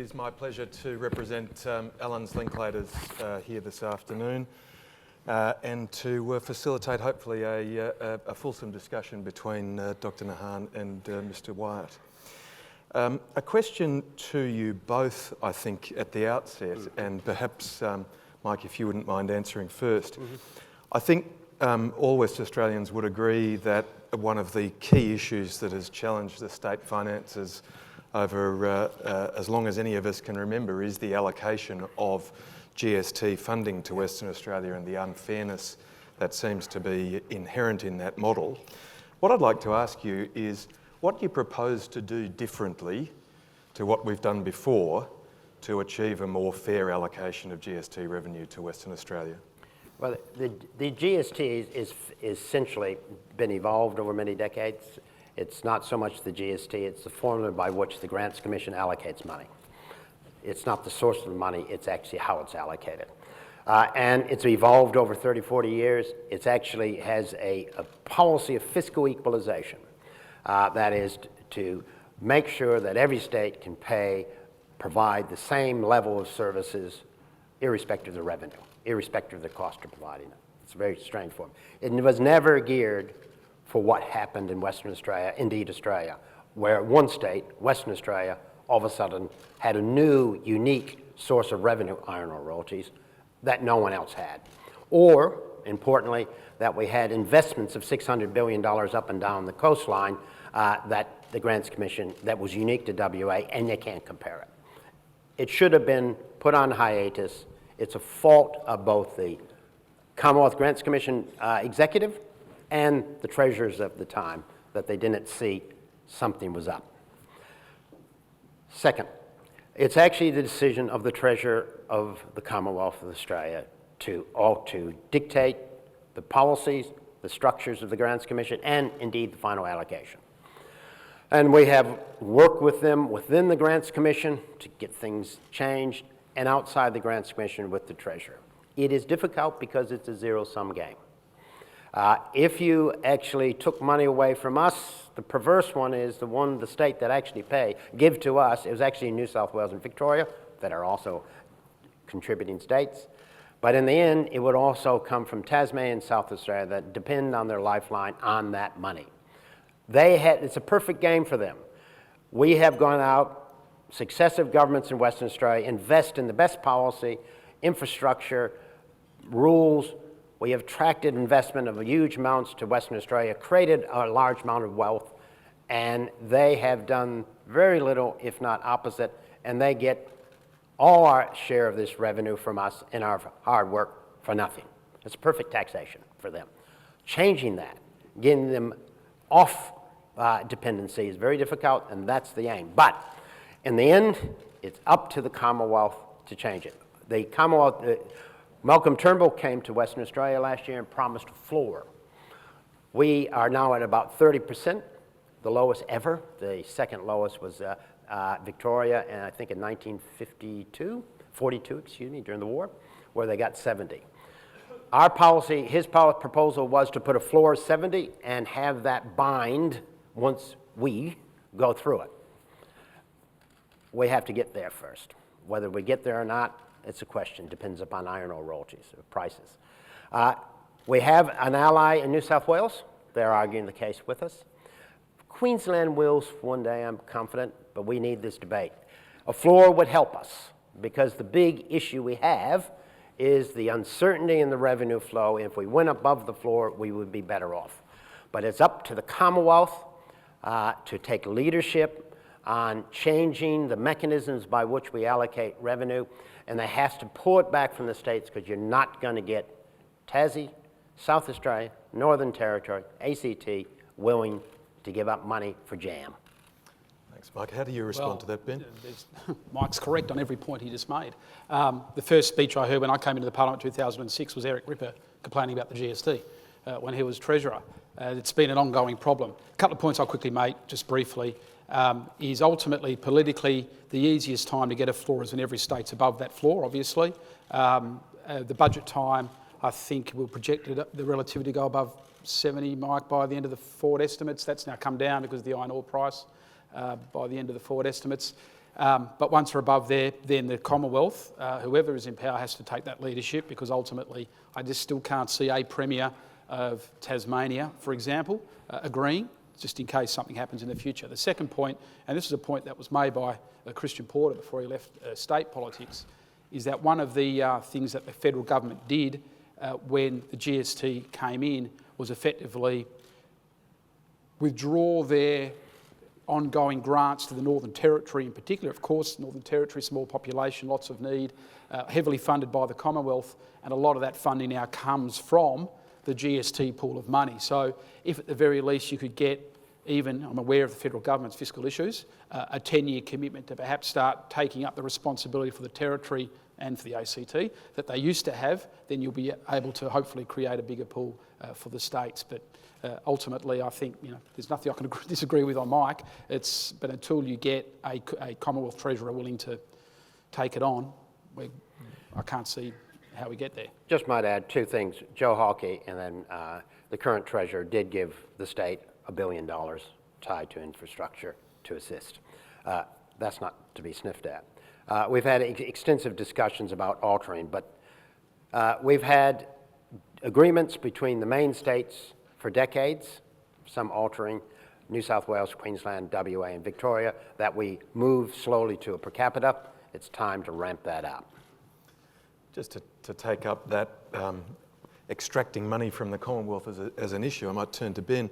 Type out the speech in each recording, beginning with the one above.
is my pleasure to represent Allens Linklaters here this afternoon and to facilitate hopefully a fulsome discussion between Dr. Nahan and Mr. Wyatt. A question to you both, I think, at the outset, and perhaps, Mike, if you wouldn't mind answering first. I think all West Australians would agree that one of the key issues that has challenged the state finances over as long as any of us can remember is the allocation of GST funding to Western Australia and the unfairness that seems to be inherent in that model. What I'd like to ask you is what you propose to do differently to what we've done before to achieve a more fair allocation of GST revenue to Western Australia? Well, the GST is essentially been evolved over many decades. It's not so much the GST, it's the formula by which the Grants Commission allocates money. It's not the source of the money, it's actually how it's allocated. And it's evolved over 30, 40 years. It actually has a policy of fiscal equalization. That is to make sure that every state can provide the same level of services irrespective of the revenue, irrespective of the cost of providing it. It's a very strange form. It was never geared for what happened in Western Australia, indeed Australia, where one state, Western Australia, all of a sudden had a new, unique source of revenue, iron ore royalties, that no one else had. Or, importantly, that we had investments of $600 billion up and down the coastline that the Grants Commission, that was unique to WA, and you can't compare it. It should have been put on hiatus. It's a fault of both the Commonwealth Grants Commission executive and the treasurers of the time that they didn't see something was up. Second, it's actually the decision of the treasurer of the Commonwealth of Australia to dictate the policies, the structures of the Grants Commission, and indeed the final allocation. And we have worked with them within the Grants Commission to get things changed, and outside the Grants Commission with the treasurer. It is difficult because it's a zero-sum game. If you actually took money away from us, the perverse one is the state that actually give to us, it was actually New South Wales and Victoria that are also contributing states. But in the end, it would also come from Tasmania and South Australia that depend on their lifeline on that money. It's a perfect game for them. We have gone out, successive governments in Western Australia invest in the best policy, infrastructure, rules. We have attracted investment of huge amounts to Western Australia, created a large amount of wealth, and they have done very little, if not opposite, and they get all our share of this revenue from us and our hard work for nothing. It's perfect taxation for them. Changing that, getting them off dependency is very difficult, and that's the aim. But in the end, it's up to the Commonwealth to change it. The Commonwealth, Malcolm Turnbull came to Western Australia last year and promised a floor. We are now at about 30%, the lowest ever. The second lowest was Victoria, and I think in 42, during the war, where they got 70. Our policy, his proposal was to put a floor of 70 and have that bind once we go through it. We have to get there first. Whether we get there or not, it's a question, depends upon iron ore royalties or prices. We have an ally in New South Wales. They're arguing the case with us. Queensland will one day, I'm confident, but we need this debate. A floor would help us because the big issue we have is the uncertainty in the revenue flow. If we went above the floor, we would be better off. But it's up to the Commonwealth to take leadership on changing the mechanisms by which we allocate revenue, and they have to pull it back from the states because you're not going to get Tassie, South Australia, Northern Territory, ACT willing to give up money for jam. Thanks, Mike. How do you respond to that, Ben? Mike's correct on every point he just made. The first speech I heard when I came into the Parliament in 2006 was Eric Ripper complaining about the GST when he was Treasurer. It's been an ongoing problem. A couple of points I'll quickly make, just briefly, is ultimately politically the easiest time to get a floor is when every state's above that floor, obviously. The budget time, I think we'll project the relativity to go above 70, Mike, by the end of the forward estimates. That's now come down because of the iron ore price by the end of the forward estimates. But once we're above there, then the Commonwealth, whoever is in power, has to take that leadership, because ultimately I just still can't see a Premier of Tasmania, for example, agreeing, just in case something happens in the future. The second point, and this is a point that was made by Christian Porter before he left state politics, is that one of the things that the federal government did when the GST came in was effectively withdraw their ongoing grants to the Northern Territory in particular. Of course, Northern Territory, small population, lots of need, heavily funded by the Commonwealth, and a lot of that funding now comes from the GST pool of money. So if at the very least you could get, even, I'm aware of the federal government's fiscal issues, a 10-year commitment to perhaps start taking up the responsibility for the Territory and for the ACT that they used to have, then you'll be able to hopefully create a bigger pool for the states. But ultimately, I think there's nothing I can disagree with on Mike. But until you get a Commonwealth Treasurer willing to take it on, I can't see how we get there. Just might add two things. Joe Hawkey and then the current Treasurer did give the state $1 billion tied to infrastructure to assist. That's not to be sniffed at. We've had extensive discussions about altering, but we've had agreements between the main states for decades, some altering, New South Wales, Queensland, WA, and Victoria, that we move slowly to a per capita. It's time to ramp that up. Just to take up that extracting money from the Commonwealth as an issue, I might turn to Ben.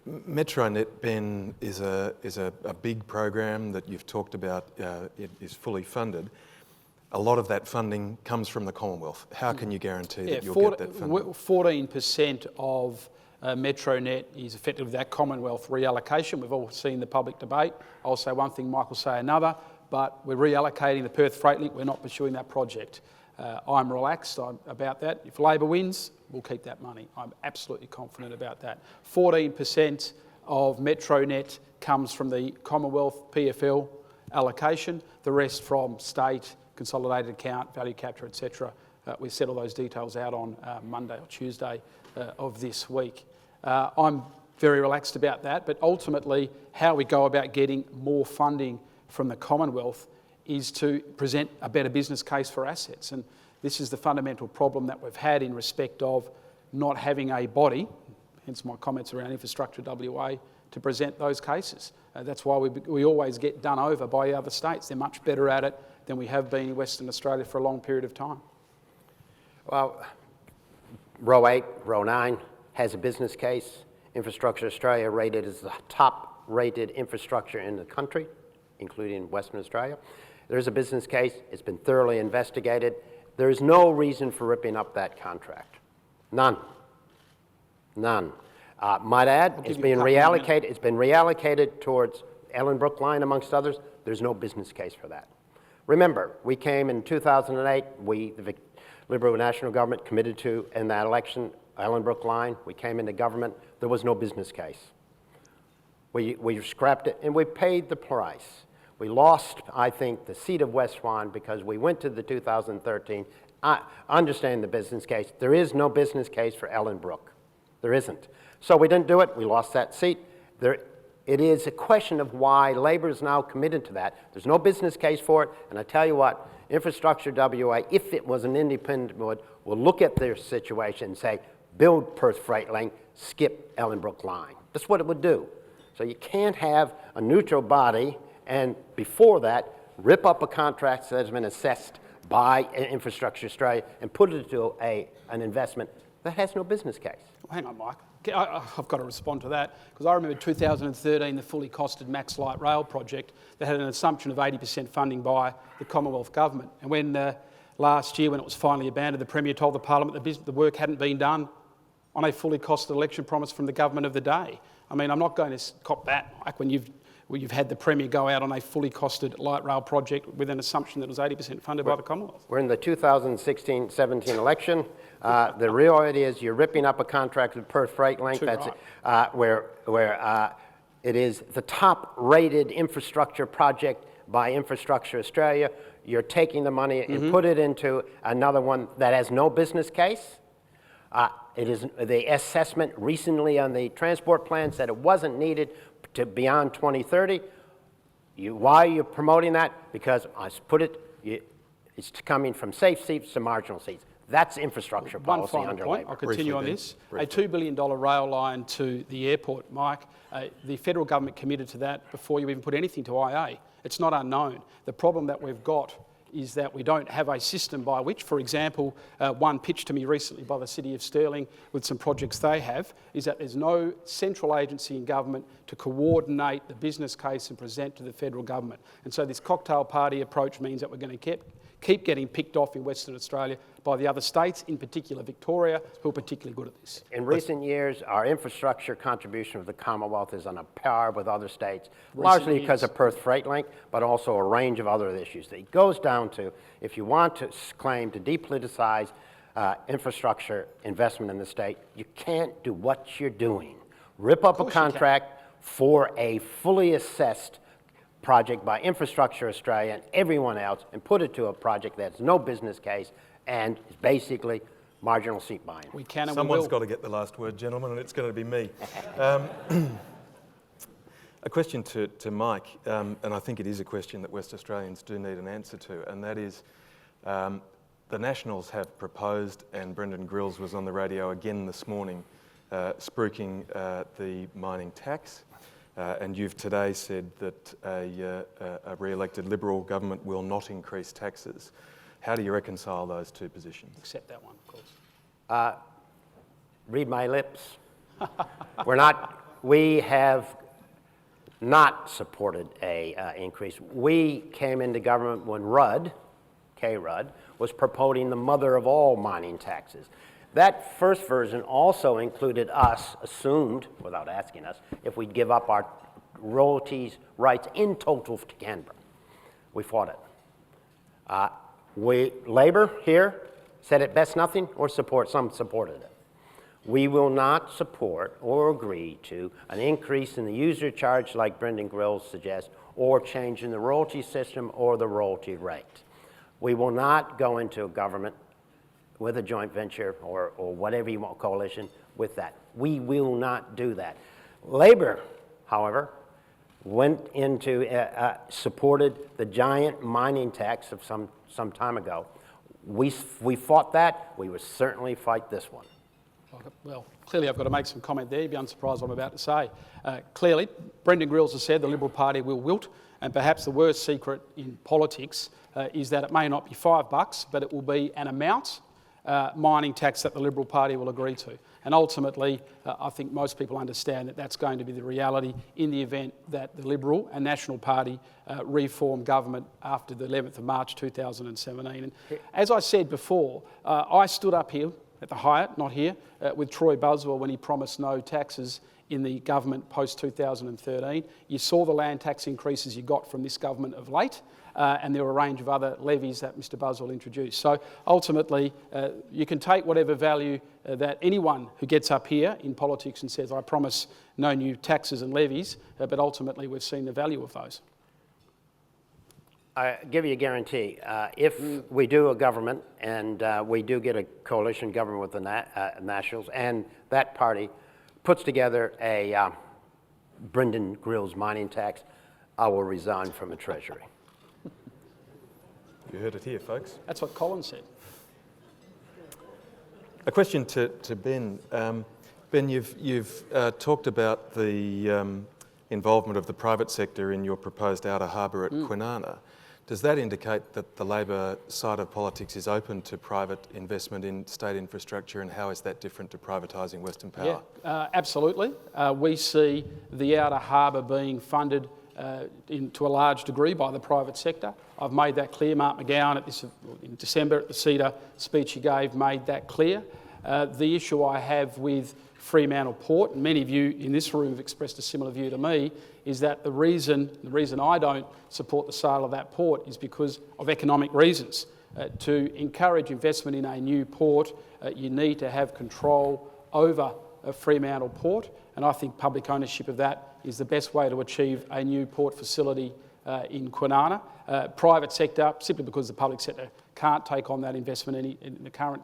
Metronet, Ben, is a big program that you've talked about. It is fully funded. A lot of that funding comes from the Commonwealth. How can you guarantee that you'll get that funding? 14% of Metronet is effectively that Commonwealth reallocation. We've all seen the public debate. I'll say one thing, Mike will say another, but we're reallocating the Perth Freight Link. We're not pursuing that project. I'm relaxed about that. If Labor wins, we'll keep that money. I'm absolutely confident about that. 14% of Metronet comes from the Commonwealth PFL allocation, the rest from state, consolidated account, value capture, etc. We settle those details out on Monday or Tuesday of this week. I'm very relaxed about that, but ultimately how we go about getting more funding from the Commonwealth is to present a better business case for assets. And this is the fundamental problem that we've had in respect of not having a body, hence my comments around Infrastructure WA, to present those cases. That's why we always get done over by other states. They're much better at it than we have been in Western Australia for a long period of time. Well, Row 8, Row 9 has a business case. Infrastructure Australia rated as the top rated infrastructure in the country, including Western Australia. There's a business case. It's been thoroughly investigated. There is no reason for ripping up that contract. None. None. Might add, it's been reallocated. It's been reallocated towards Ellenbrook Line, amongst others. There's no business case for that. Remember, we came in 2008. The Liberal National Government, committed to, in that election, Ellenbrook Line. We came into government. There was no business case. We scrapped it, and we paid the price. We lost, I think, the seat of West Swan because we went to the 2013. I understand the business case. There is no business case for Ellenbrook. There isn't. So we didn't do it. We lost that seat. It is a question of why Labor is now committed to that. There's no business case for it. And I tell you what, Infrastructure WA, if it was an independent board, will look at their situation and say, build Perth Freight Link, skip Ellenbrook Line. That's what it would do. So you can't have a neutral body and before that, rip up a contract that has been assessed by Infrastructure Australia and put it into an investment that has no business case. Well, hang on, Mike. I've got to respond to that, because I remember 2013, the fully costed Max Light Rail project that had an assumption of 80% funding by the Commonwealth Government. And when last year, when it was finally abandoned, the Premier told the Parliament that the work hadn't been done on a fully costed election promise from the government of the day. I mean, I'm not going to cop that, Mike, when you've had the Premier go out on a fully costed light rail project with an assumption that was 80% funded by the Commonwealth. We're in the 2016-17 election. The reality is you're ripping up a contract with Perth Freight Link. That's right. where it is the top-rated infrastructure project by Infrastructure Australia. You're taking the money and put it into another one that has no business case. It is the assessment recently on the transport plan said it wasn't needed to beyond 2030. Why are you promoting that? Because I put it, it's coming from safe seats to marginal seats. That's infrastructure One policy final under point, Labor. I'll continue on Briefly, this. Ben. A $2 billion rail line to the airport, Mike. The federal government committed to that before you even put anything to IA. It's not unknown. The problem that we've got is that we don't have a system by which, for example, one pitched to me recently by the City of Stirling with some projects they have, is that there's no central agency in government to coordinate the business case and present to the federal government. And so this cocktail party approach means that we're going to keep getting picked off in Western Australia by the other states, in particular Victoria, who are particularly good at this. In recent years, our infrastructure contribution of the Commonwealth is on a par with other states, largely because of Perth Freight Link, but also a range of other issues. It goes down to, if you want to claim to depoliticize infrastructure investment in the state, you can't do what you're doing. Rip up a contract for a fully assessed project by Infrastructure Australia and everyone else and put it to a project that's no business case and is basically marginal seat buying. We can and Someone's we will. got to get the last word, gentlemen, and it's going to be me. A question to Mike, and I think it is a question that West Australians do need an answer to, and that is, the Nationals have proposed, and Brendan Grills was on the radio again this morning, spruiking the mining tax. And you've today said that a re-elected Liberal government will not increase taxes. How do you reconcile those two positions? Accept that one, of course. Read my lips. We have not supported a increase. We came into government when K. Rudd, was promoting the mother of all mining taxes. That first version also included us, assumed, without asking us, if we'd give up our royalties rights in total to Canberra. We fought it. Labor here said it best nothing or support, some supported it. We will not support or agree to an increase in the user charge like Brendan Grills suggests, or change in the royalty system or the royalty rate. We will not go into a government with a joint venture or whatever you want, coalition, with that. We will not do that. Labor, however, went into, supported the giant mining tax of some time ago. We fought that. We would certainly fight this one. Well, clearly I've got to make some comment there. You'd be unsurprised what I'm about to say. Clearly, Brendan Grills has said the Liberal Party will wilt, and perhaps the worst secret in politics is that it may not be $5, but it will be an amount mining tax that the Liberal Party will agree to. And ultimately, I think most people understand that that's going to be the reality in the event that the Liberal and National Party reform government after the 11th of March 2017. And as I said before, I stood up here at the Hyatt, not here, with Troy Buswell when he promised no taxes in the government post-2013. You saw the land tax increases you got from this government of late. And there were a range of other levies that Mr Buswell introduced. So ultimately, you can take whatever value that anyone who gets up here in politics and says, I promise no new taxes and levies, but ultimately we've seen the value of those. I give you a guarantee. If we do a government and we do get a coalition government with the Nationals and that party puts together a Brendan Grills mining tax, I will resign from the Treasury. You heard it here, folks. That's what Colin said. A question to Ben. Ben, you've talked about the involvement of the private sector in your proposed outer harbour at Kwinana. Does that indicate that the Labor side of politics is open to private investment in state infrastructure, and how is that different to privatising Western Power? Yeah, absolutely. We see the outer harbour being funded to a large degree by the private sector. I've made that clear. Mark McGowan in December at the CEDA speech he gave made that clear. The issue I have with Fremantle Port, and many of you in this room have expressed a similar view to me, is that the reason I don't support the sale of that port is because of economic reasons. To encourage investment in a new port, you need to have control over Fremantle Port, and I think public ownership of that is the best way to achieve a new port facility in Kwinana. Private sector, simply because the public sector can't take on that investment in the current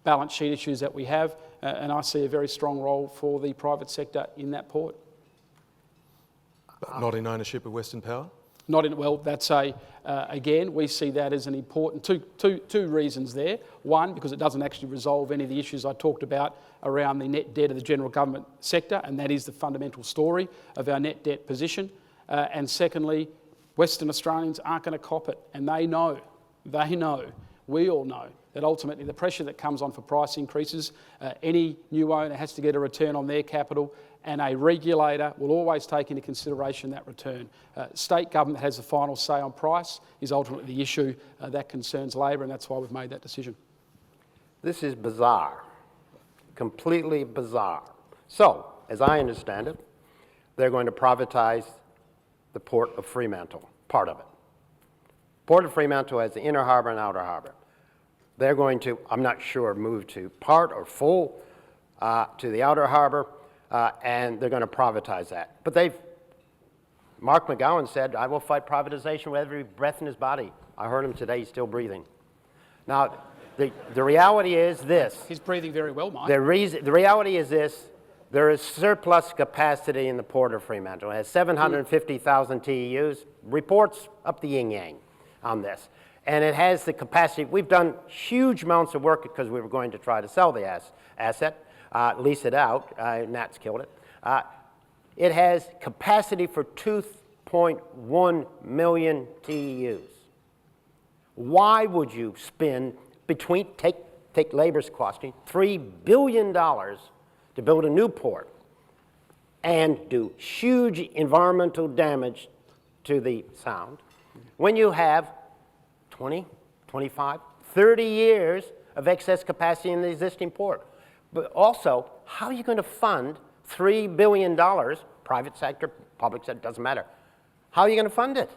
balance sheet issues that we have, and I see a very strong role for the private sector in that port. But not in ownership of Western Power? Not in, well, that's again, we see that as an important, two reasons there. One, because it doesn't actually resolve any of the issues I talked about around the net debt of the general government sector, and that is the fundamental story of our net debt position. And secondly, Western Australians aren't going to cop it, and they know, we all know, that ultimately the pressure that comes on for price increases, any new owner has to get a return on their capital, and a regulator will always take into consideration that return. State government has the final say on price is ultimately the issue that concerns Labor, and that's why we've made that decision. This is bizarre, completely bizarre. So, as I understand it, they're going to privatise the Port of Fremantle, part of it. Port of Fremantle has the inner harbour and outer harbour. They're going to, I'm not sure, move to part or full to the outer harbour, and they're going to privatise that. But Mark McGowan said, I will fight privatisation with every breath in his body. I heard him today, he's still breathing. Now, the reality is this. He's breathing very well, Mike. The reality is this. There is surplus capacity in the Port of Fremantle. It has 750,000 TEUs. Reports up the yin-yang on this. And it has the capacity. We've done huge amounts of work because we were going to try to sell the asset, lease it out. Nat's killed it. It has capacity for 2.1 million TEUs. Why would you spend take Labor's costing $3 billion to build a new port and do huge environmental damage to the Sound when you have 20, 25, 30 years of excess capacity in the existing port? But also, how are you going to fund $3 billion, private sector, public sector, doesn't matter. How are you going to fund it?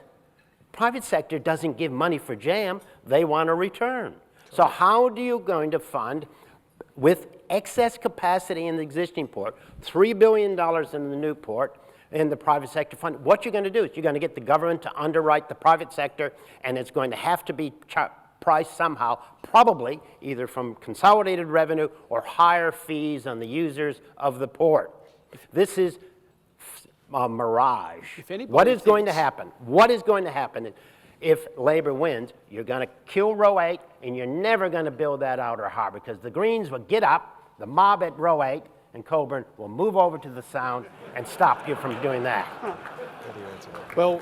Private sector doesn't give money for jam, they want a return. So how are you going to fund, with excess capacity in the existing port, $3 billion in the new port, in the private sector fund? What you're going to do is you're going to get the government to underwrite the private sector, and it's going to have to be priced somehow, probably either from consolidated revenue or higher fees on the users of the port. This is a mirage. What is going to happen? What is going to happen? If Labor wins, you're going to kill Row 8, and you're never going to build that outer harbour, because the Greens will get up, the mob at Row 8 and Coburn will move over to the Sound and stop you from doing that. Well,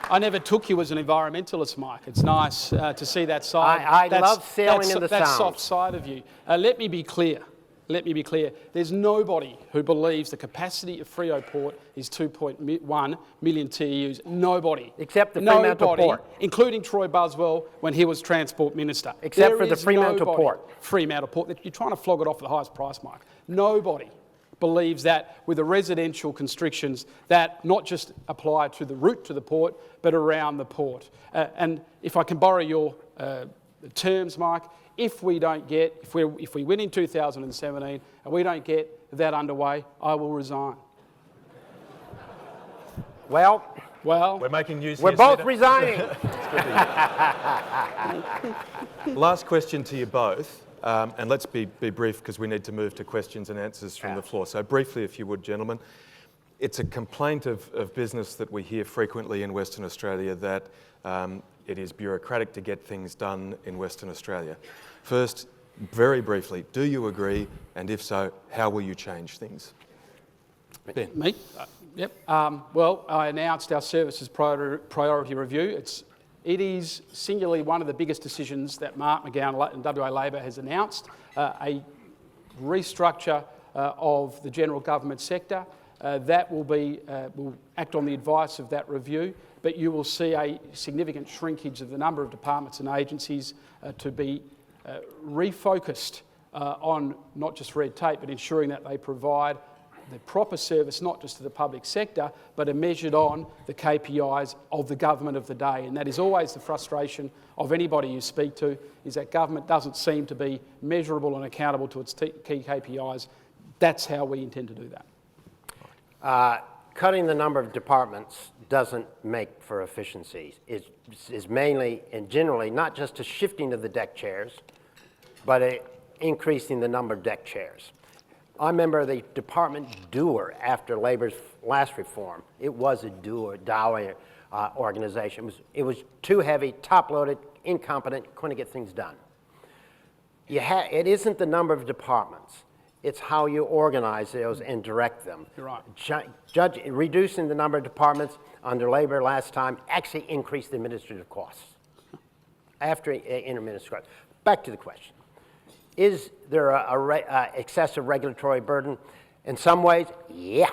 I never took you as an environmentalist, Mike. It's nice to see that side. I love sailing in the That Sound. soft side of you. Let me be clear. There's nobody who believes the capacity of Freo Port is 2.1 million TEUs. Nobody. Except the Fremantle Port. Including Troy Buswell when he was Transport Minister. Except for the Fremantle Port. Fremantle Port. You're trying to flog it off at the highest price, Mike. Nobody believes that with the residential constrictions that not just apply to the route to the port, but around the port. And if I can borrow your terms, Mike, if we win in 2017 and we don't get that underway, I will resign. Well, We're making news we're here, both CEDA. resigning. Last question to you both, and let's be brief because we need to move to questions and answers from the floor. So briefly, if you would, gentlemen. It's a complaint of business that we hear frequently in Western Australia that it is bureaucratic to get things done in Western Australia. First, very briefly, do you agree? And if so, how will you change things? Ben. Me? Yep. Well, I announced our services priority review. It is singularly one of the biggest decisions that Mark McGowan and WA Labor has announced, a restructure of the general government sector. That will act on the advice of that review, but you will see a significant shrinkage of the number of departments and agencies to be refocused on not just red tape, but ensuring that they provide the proper service, not just to the public sector, but are measured on the KPIs of the government of the day. And that is always the frustration of anybody you speak to, is that government doesn't seem to be measurable and accountable to its key KPIs. That's how we intend to do that. Cutting the number of departments doesn't make for efficiencies. It's mainly and generally not just a shifting of the deck chairs, but increasing the number of deck chairs. I remember the department doer after Labor's last reform. It was a dour organization. It was too heavy, top-loaded, incompetent, couldn't get things done. It isn't the number of departments. It's how you organize those and direct them. You're right. Reducing the number of departments under Labor last time actually increased the administrative costs. After interministrative costs. Back to the question. Is there a excessive regulatory burden? In some ways, yeah.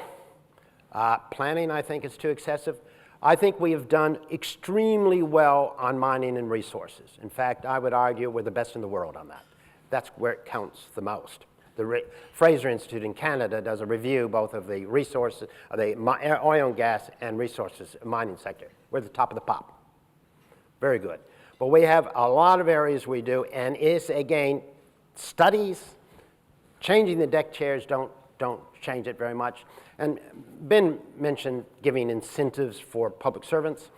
Planning, I think, is too excessive. I think we have done extremely well on mining and resources. In fact, I would argue we're the best in the world on that. That's where it counts the most. The Fraser Institute in Canada does a review both of the resources, the oil and gas and resources mining sector. We're the top of the pop. Very good. But we have a lot of areas we do, and it's, again, studies, changing the deck chairs don't change it very much. And Ben mentioned giving incentives for public servants.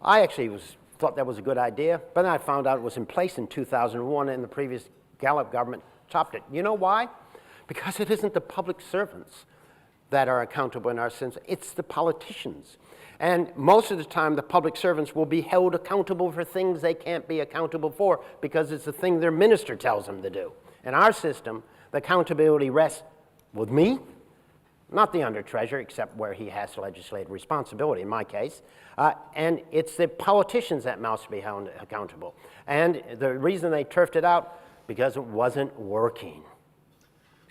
I actually thought that was a good idea, but then I found out it was in place in 2001 and the previous Gallup government chopped it. You know why? Because it isn't the public servants that are accountable in our sense, it's the politicians. And most of the time, the public servants will be held accountable for things they can't be accountable for because it's the thing their minister tells them to do. In our system, the accountability rests with me, not the under-treasurer, except where he has legislative responsibility, in my case. And it's the politicians that must be held accountable. And the reason they turfed it out, because it wasn't working.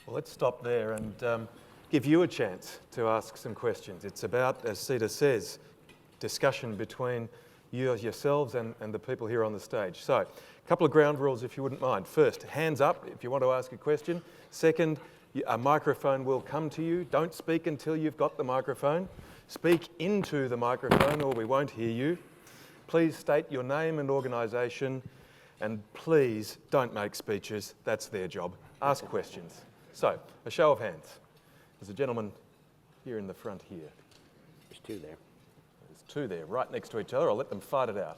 Well, let's stop there and give you a chance to ask some questions. It's about, as CEDA says, discussion between yourselves and the people here on the stage. So, a couple of ground rules if you wouldn't mind. First, hands up if you want to ask a question. Second, a microphone will come to you. Don't speak until you've got the microphone. Speak into the microphone or we won't hear you. Please state your name and organisation, and please don't make speeches. That's their job. Ask questions. So, a show of hands. There's a gentleman here in the front here. There's two there. There's two there, right next to each other. I'll let them fight it out.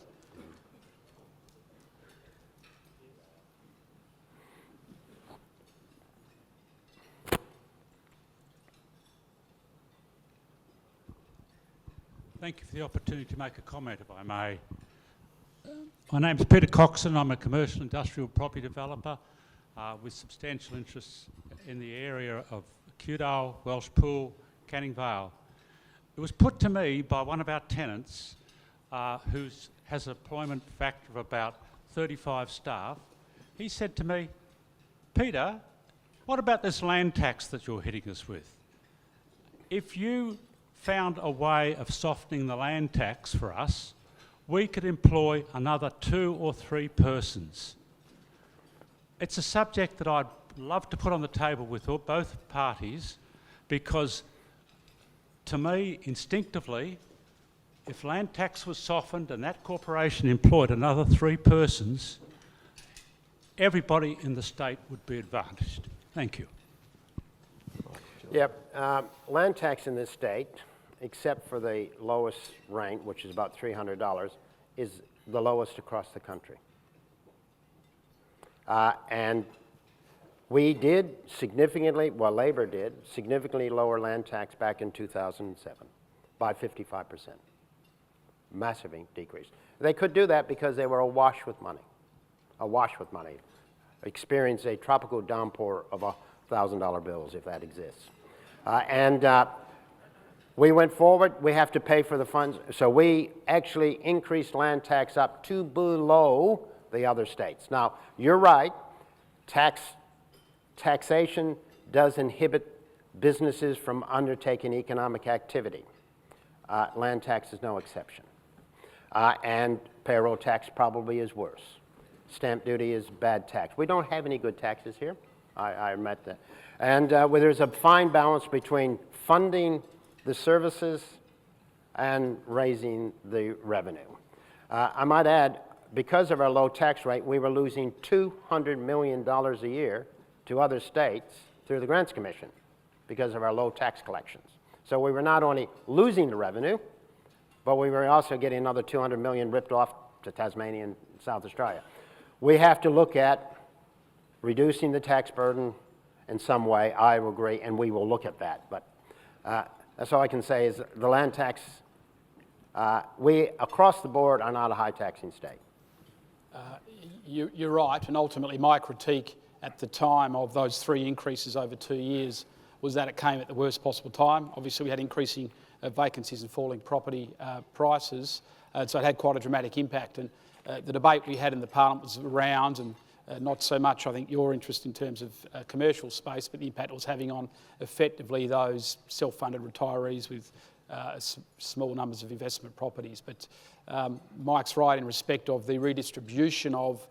Thank you for the opportunity to make a comment, if I may. My name's Peter Coxon. I'm a commercial industrial property developer with substantial interests in the area of Kewdale, Welsh Pool, Canning Vale. It was put to me by one of our tenants who has an employment factor of about 35 staff. He said to me, Peter, what about this land tax that you're hitting us with? If you found a way of softening the land tax for us, we could employ another 2 or 3 persons. It's a subject that I'd love to put on the table with both parties because, to me, instinctively, if land tax was softened and that corporation employed another 3 persons, everybody in the state would be advantaged. Thank you. Yep. Land tax in this state, except for the lowest rank, which is about $300, is the lowest across the country. And we did significantly, well, Labor did, significantly lower land tax back in 2007 by 55%. Massive decrease. They could do that because they were awash with money. Awash with money. Experienced a tropical downpour of $1,000 bills, if that exists. We went forward, we have to pay for the funds, so we actually increased land tax up to below the other states. Now, you're right, taxation does inhibit businesses from undertaking economic activity. Land tax is no exception. And payroll tax probably is worse. Stamp duty is bad tax. We don't have any good taxes here, I admit that. And where there's a fine balance between funding the services and raising the revenue. I might add, because of our low tax rate, we were losing $200 million a year to other states through the Grants Commission because of our low tax collections. So we were not only losing the revenue, but we were also getting another $200 million ripped off to Tasmania and South Australia. We have to look at reducing the tax burden in some way, I will agree, and we will look at that. But that's all I can say is the land tax, we, across the board, are not a high taxing state. You're right, and ultimately my critique at the time of those 3 increases over 2 years was that it came at the worst possible time. Obviously we had increasing vacancies and falling property prices, so it had quite a dramatic impact. And the debate we had in the Parliament was around, and not so much I think your interest in terms of commercial space, but the impact it was having on effectively those self-funded retirees with small numbers of investment properties. But Mike's right in respect of the redistribution of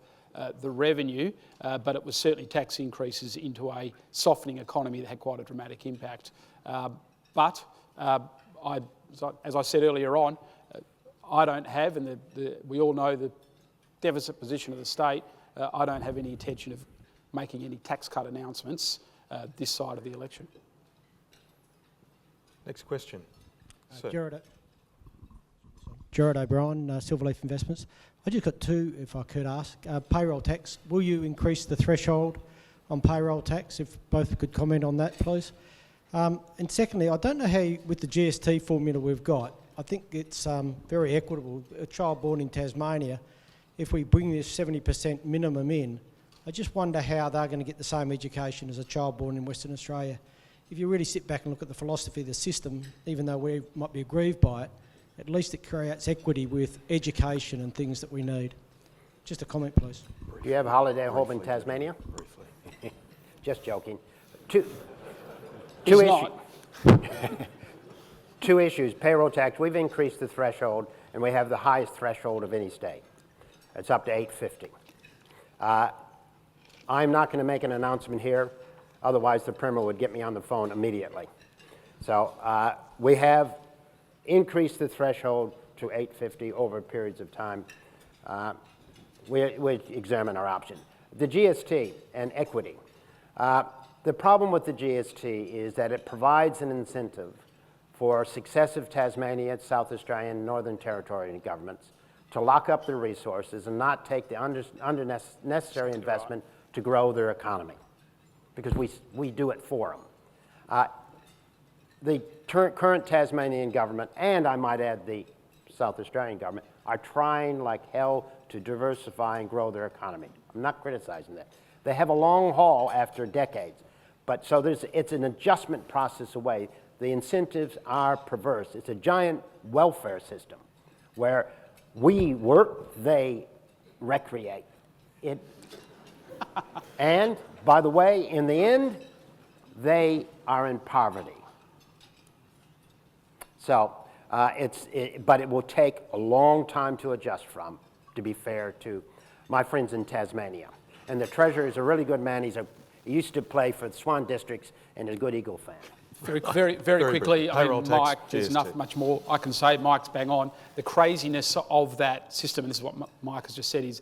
the revenue, but it was certainly tax increases into a softening economy that had quite a dramatic impact. But as I said earlier on, I don't have, and we all know the deficit position of the state, I don't have any intention of making any tax cut announcements this side of the election. Next question. Sir. Gerard O'Brien, Silverleaf Investments. I just got 2, if I could ask. Payroll tax, will you increase the threshold on payroll tax? If both could comment on that, please. And secondly, I don't know how, with the GST formula we've got, I think it's very equitable. A child born in Tasmania, if we bring this 70% minimum in, I just wonder how they're going to get the same education as a child born in Western Australia. If you really sit back and look at the philosophy of the system, even though we might be aggrieved by it, at least it creates equity with education and things that we need. Just a comment, please. Do you have a holiday home in Tasmania? Briefly. Just joking. Two He's issues. not. 2 issues. Payroll tax, we've increased the threshold, and we have the highest threshold of any state. It's up to $850. I'm not going to make an announcement here, otherwise the Premier would get me on the phone immediately. So we have increased the threshold to $850 over periods of time. We examine our options. The GST and equity. The problem with the GST is that it provides an incentive for successive Tasmanian, South Australian, Northern Territory governments to lock up their resources and not take the unnecessary investment to grow their economy, because we do it for them. The current Tasmanian government, and I might add the South Australian government, are trying like hell to diversify and grow their economy. I'm not criticizing that. They have a long haul after decades, but so it's an adjustment process away. The incentives are perverse. It's a giant welfare system where we work, they recreate. And, by the way, in the end, they are in poverty. So, but it will take a long time to adjust from, to be fair to my friends in Tasmania. And the Treasurer is a really good man. He used to play for the Swan Districts and is a good Eagle fan. Very quickly, I Payroll mean, tax, Mike, there's much more I can say. Mike's bang on. The craziness of that system, and this is what Mike has just said, is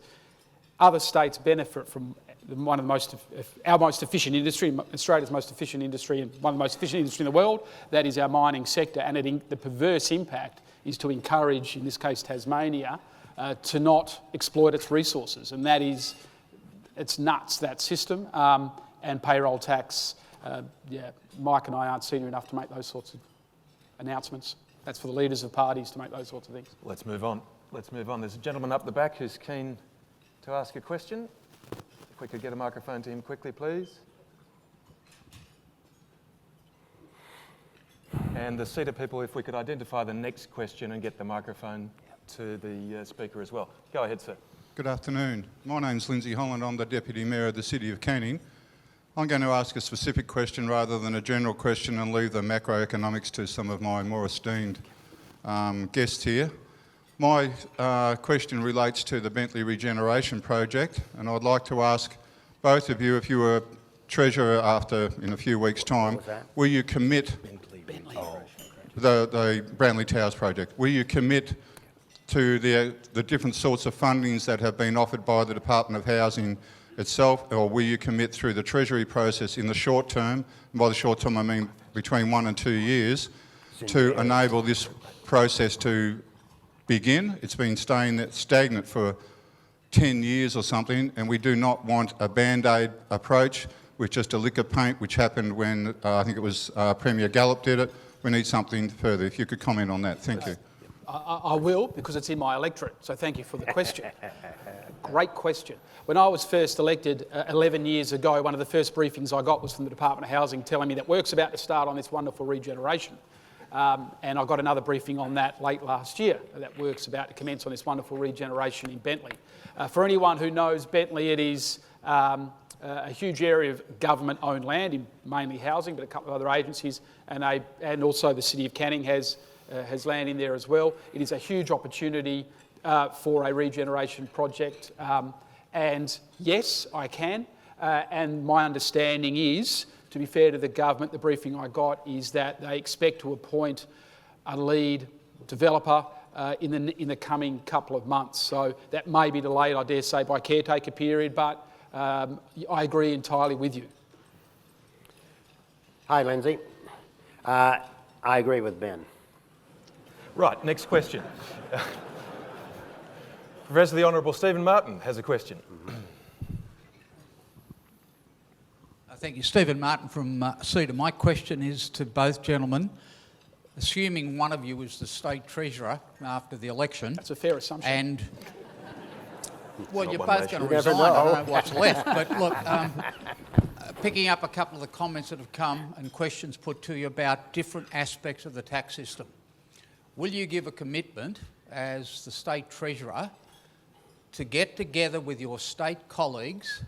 other states benefit from one of the our most efficient industry, Australia's most efficient industry, and one of the most efficient industry in the world. That is our mining sector, and the perverse impact is to encourage, in this case, Tasmania, to not exploit its resources, and it's nuts, that system, and payroll tax. Mike and I aren't senior enough to make those sorts of announcements. That's for the leaders of parties to make those sorts of things. Let's move on. There's a gentleman up the back who's keen to ask a question. If we could get a microphone to him quickly, please. And the CEDA people, if we could identify the next question and get the microphone to the speaker as well. Go ahead, sir. Good afternoon. My name's Lindsay Holland. I'm the Deputy Mayor of the City of Canning. I'm going to ask a specific question rather than a general question and leave the macroeconomics to some of my more esteemed guests here. My question relates to the Bentley Regeneration Project, and I'd like to ask both of you, if you were Treasurer in a few weeks' time, will you commit the Brantley Towers project, will you commit to the different sorts of fundings that have been offered by the Department of Housing itself, or will you commit through the Treasury process in the short term, and by the short term I mean between 1 and 2 years, to enable this process to begin? It's been staying stagnant for 10 years or something, and we do not want a band-aid approach. with just a lick of paint, which happened when I think it was Premier Gallop did it. We need something further. If you could comment on that. Thank you. I will, because it's in my electorate, so thank you for the question. Great question. When I was first elected 11 years ago, one of the first briefings I got was from the Department of Housing telling me that work's about to start on this wonderful regeneration. And I got another briefing on that late last year, that work's about to commence on this wonderful regeneration in Bentley. For anyone who knows Bentley, it is a huge area of government-owned land, in mainly housing, but a couple of other agencies, and also the City of Canning has land in there as well. It is a huge opportunity for a regeneration project. And yes, I can. And my understanding is, to be fair to the government, the briefing I got is that they expect to appoint a lead developer in the coming couple of months. So that may be delayed, I dare say, by caretaker period, but I agree entirely with you. Hi, Lindsay. I agree with Ben. Right, next question. Professor the Honourable Stephen Martin has a question. Thank you. Stephen Martin from CEDA. My question is to both gentlemen. Assuming one of you is the State Treasurer after the election... That's a fair assumption. And... Well, you're one both nation. going to resign. I don't know what's left. But look, picking up a couple of the comments that have come and questions put to you about different aspects of the tax system, will you give a commitment as the State Treasurer to get together with your state colleagues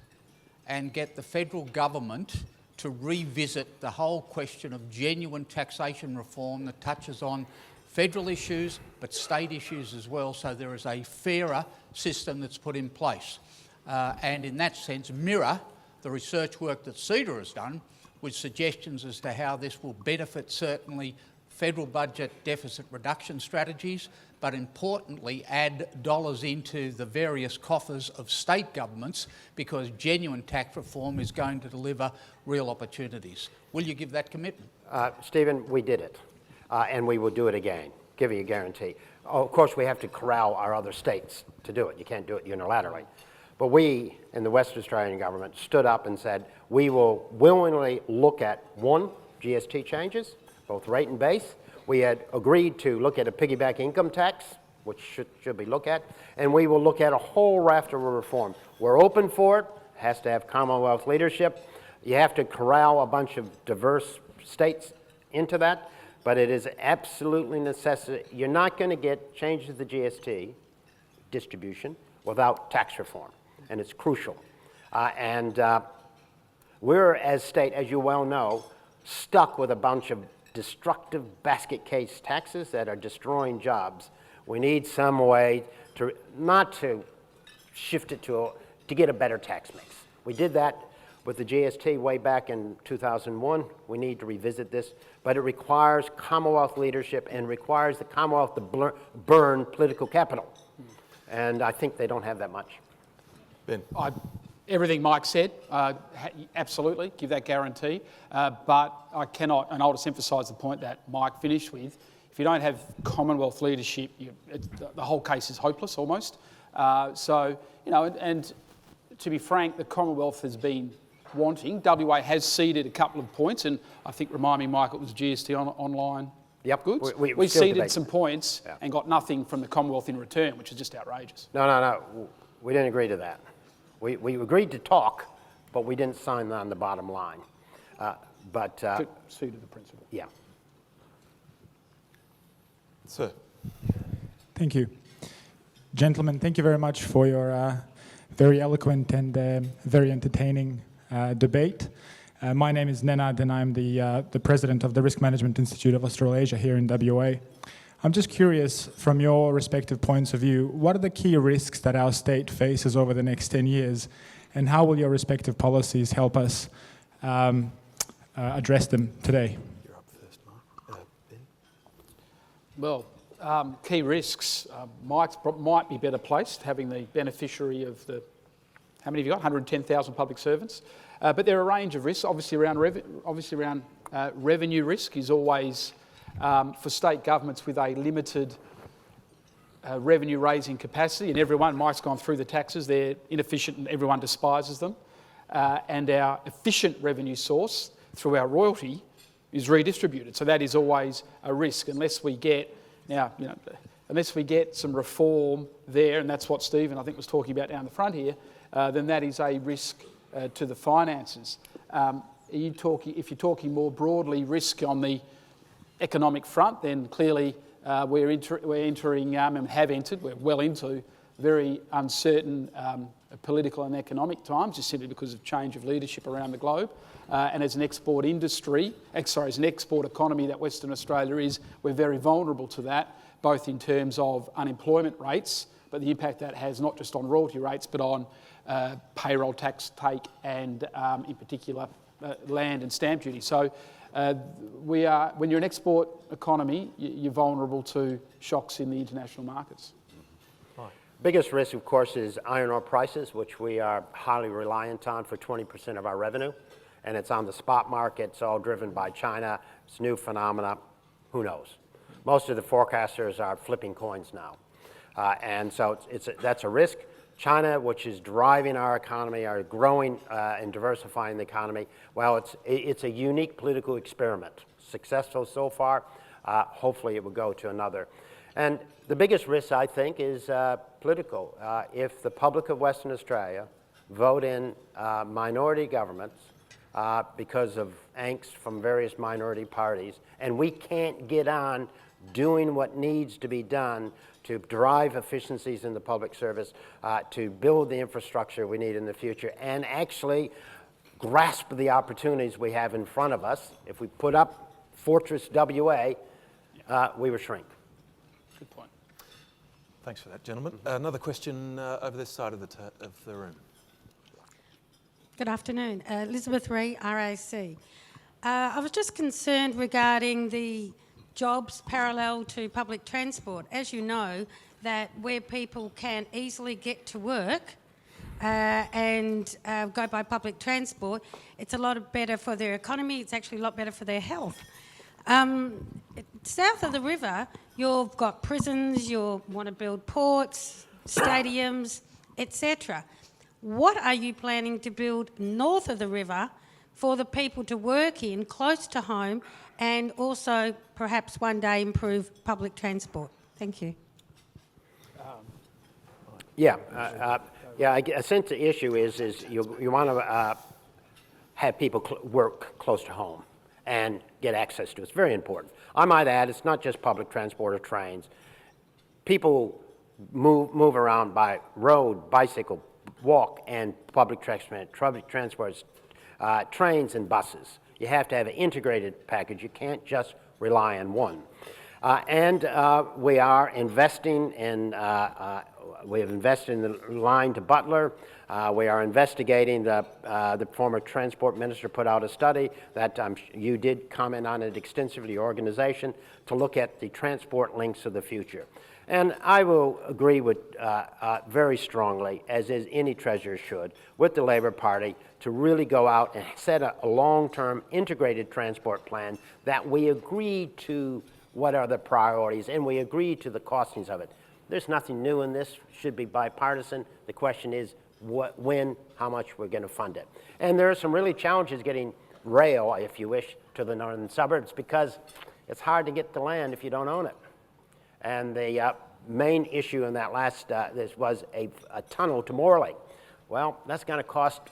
and get the federal government to revisit the whole question of genuine taxation reform that touches on federal issues but state issues as well, so there is a fairer system that's put in place? And in that sense, mirror the research work that CEDA has done with suggestions as to how this will benefit certainly federal budget deficit reduction strategies, but importantly add dollars into the various coffers of state governments, because genuine tax reform is going to deliver real opportunities. Will you give that commitment? Stephen, we did it, and we will do it again, give you a guarantee. Of course, we have to corral our other states to do it. You can't do it unilaterally. But we, in the Western Australian government, stood up and said, we will willingly look at, one, GST changes, both rate and base. We had agreed to look at a piggyback income tax, which should be looked at, and we will look at a whole raft of reform. We're open for it. It has to have Commonwealth leadership. You have to corral a bunch of diverse states into that, but it is absolutely necessary. You're not going to get changes to the GST distribution without tax reform, and it's crucial. We're, as state, as you well know, stuck with a bunch of destructive basket case taxes that are destroying jobs. We need some way to, not to shift it to get a better tax mix. We did that with the GST way back in 2001. We need to revisit this, but it requires Commonwealth leadership and requires the Commonwealth to burn political capital. And I think they don't have that much. Ben. Everything Mike said, absolutely, give that guarantee. But I cannot, and I'll just emphasise the point that Mike finished with, if you don't have Commonwealth leadership, the whole case is hopeless almost. So, you know, and to be frank, the Commonwealth has been wanting. WA has ceded a couple of points, and I think, remind me, Mike, it was GST on online goods. We ceded some points and got nothing from the Commonwealth in return, which is just outrageous. No. We didn't agree to that. We agreed to talk, but we didn't sign on the bottom line. Suited the principle. Yeah. Sir. Thank you. Gentlemen, thank you very much for your very eloquent and very entertaining debate. My name is Nenad, and I'm the president of the Risk Management Institute of Australasia here in WA. I'm just curious, from your respective points of view, what are the key risks that our state faces over the next 10 years, and how will your respective policies help us address them today? You're up first, Mark. Ben. Well, key risks. Mike might be better placed, having the beneficiary of the, how many have you got? 110,000 public servants. But there are a range of risks. Obviously around revenue risk is always, for state governments with a limited revenue raising capacity, and everyone, Mike's gone through the taxes, they're inefficient and everyone despises them. and our efficient revenue source through our royalty is redistributed. So that is always a risk unless we get, unless we get some reform there, and that's what Stephen, I think, was talking about down the front here, then that is a risk to the finances. If you're talking more broadly risk on the economic front, then clearly we're entering and have entered, we're well into very uncertain political and economic times, just simply because of change of leadership around the globe. And as an export industry, as an export economy that Western Australia is, we're very vulnerable to that, both in terms of unemployment rates, but the impact that has not just on royalty rates, but on payroll tax take and in particular land and stamp duty. So when you're an export economy, you're vulnerable to shocks in the international markets. Biggest risk, of course, is iron ore prices, which we are highly reliant on for 20% of our revenue. And it's on the spot market. It's all driven by China. It's a new phenomena. Who knows? Most of the forecasters are flipping coins now. And so that's a risk. China, which is driving our economy, are growing and diversifying the economy. Well, it's a unique political experiment. Successful so far. Hopefully it will go to another. And the biggest risk, I think, is political. If the public of Western Australia vote in minority governments because of angst from various minority parties, and we can't get on doing what needs to be done to drive efficiencies in the public service, to build the infrastructure we need in the future, and actually grasp the opportunities we have in front of us. If we put up Fortress WA, we will shrink. Good point. Thanks for that, gentlemen. Another question over this side of the room. Good afternoon. Elizabeth Ree, RAC. I was just concerned regarding the jobs parallel to public transport. As you know, that where people can easily get to work and go by public transport, it's a lot better for their economy. It's actually a lot better for their health. South of the river, you've got prisons, you want to build ports, stadiums, etc. What are you planning to build north of the river for the people to work in, close to home, and also perhaps one day improve public transport? Thank you. I sense the issue is you want to have people work close to home and get access to it. It's very important. I might add, it's not just public transport or trains. People move around by road, bicycle, walk, and public transport, trains and buses. You have to have an integrated package. You can't just rely on one. We are investing in, we have invested in the line to Butler. We are investigating, the former transport minister put out a study that you did comment on it extensively, your organization, to look at the transport links of the future. And I will agree with very strongly, as is any treasurer should, with the Labor Party to really go out and set a long-term integrated transport plan that we agree to what are the priorities and we agree to the costings of it. There's nothing new in this, should be bipartisan. The question is when, how much we're going to fund it. And there are some really challenges getting rail, if you wish, to the northern suburbs because it's hard to get the land if you don't own it. And the main issue in that last, this was a tunnel to Morley. Well, that's going to cost,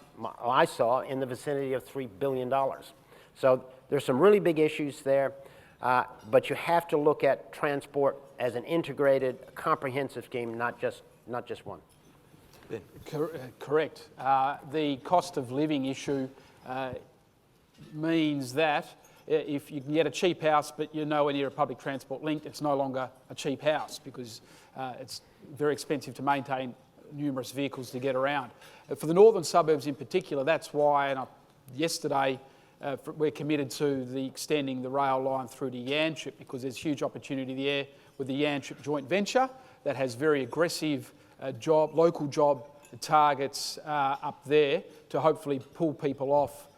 I saw, in the vicinity of $3 billion. So there's some really big issues there, but you have to look at transport as an integrated, comprehensive scheme, not just one. Ben. Correct. The cost of living issue means that if you can get a cheap house but you're nowhere near a public transport link, it's no longer a cheap house because it's very expensive to maintain numerous vehicles to get around. For the northern suburbs in particular, that's why yesterday we're committed to extending the rail line through to Yanchep because there's huge opportunity there with the Yanchep joint venture that has very aggressive local job targets up there to hopefully pull people off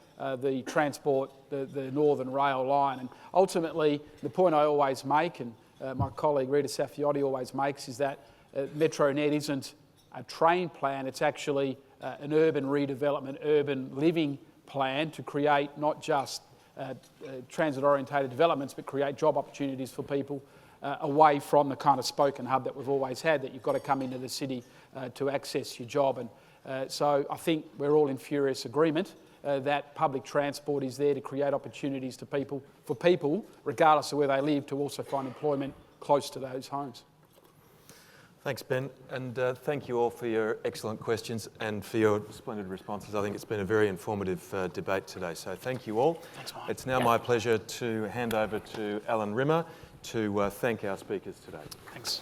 the transport, the northern rail line. And ultimately, the point I always make, and my colleague Rita Safiotti always makes, is that MetroNet isn't a train plan, it's actually an urban redevelopment, urban living plan to create not just transit-orientated developments, but create job opportunities for people away from the kind of spoken hub that we've always had, that you've got to come into the city to access your job. And so I think we're all in furious agreement that public transport is there to create opportunities to people, for people, regardless of where they live, to also find employment close to those homes. Thanks, Ben, and thank you all for your excellent questions and for your splendid responses. I think it's been a very informative debate today, so thank you all. Thanks, Mike. It's now my pleasure to hand over to Alan Rimmer to thank our speakers today. Thanks.